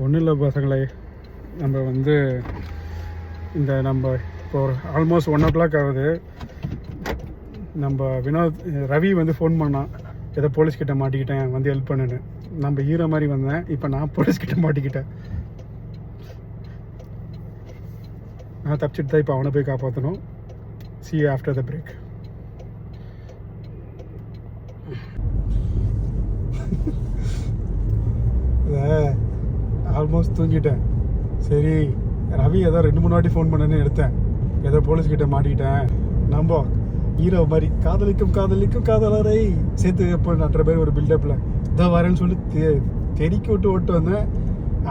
ஒன்றும் இல்லை பசங்களே, நம்ம வந்து நம்ம இப்போ ஒரு ஆல்மோஸ்ட் 1 o'clock ஆகுது. நம்ம ரவி வந்து ஃபோன் பண்ணான், ஏதோ போலீஸ்கிட்ட மாட்டிக்கிட்டேன் வந்து ஹெல்ப் பண்ணுன்னு. நம்ம ஹீரோ மாதிரி வந்தேன், இப்போ நான் போலீஸ்கிட்ட மாட்டிக்கிட்டேன். நான் தப்பிச்சுட்டு தான் இப்போ அவனை போய் காப்பாற்றணும். see you after the break. Almost தூங்கிட்டேன். சரி, ரவி ஏதோ 2-3 வாட்டி ஃபோன் பண்ணேன்னு எடுத்தேன். ஏதோ போலீஸ்கிட்ட மாட்டிக்கிட்டேன். நம்ம ஹீரோ மாதிரி காதலிக்கும் காதலிக்கும் காதலரை சேர்த்து இப்போ 2 பேர் ஒரு பில்டப்பில் இதோ வரேன்னு சொல்லி தெறிக்கி விட்டு ஓட்டு வந்தேன்.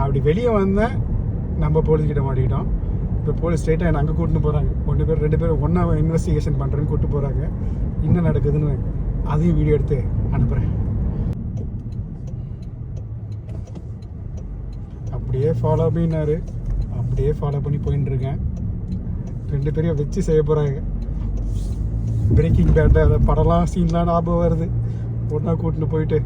அப்படி வெளியே வந்தேன், நம்ம போலீஸ்கிட்ட மாட்டிக்கிட்டோம். இப்போ போலீஸ் ஸ்ட்ரெயிட்டாக என்னை அங்கே கூட்டின்னு போகிறாங்க. 2 பேர் ஒன்றா இன்வெஸ்டிகேஷன் பண்ணுறேன்னு கூப்பிட்டு போகிறாங்க. என்ன நடக்குதுன்னு அதையும் வீடியோ எடுத்து அனுப்புகிறேன். அப்படியே ஃபாலோ பண்ணினாரு, அப்படியே ஃபாலோ பண்ணி போயின்னு இருக்கேன். 2 பேரையும் வச்சு செய்ய போகிறாங்க. பிரேக்கிங் பேட் படம்லாம் சீன்லாம் ஞாபகம் வருது. ஒன்றா கூட்டின்னு போயிட்டு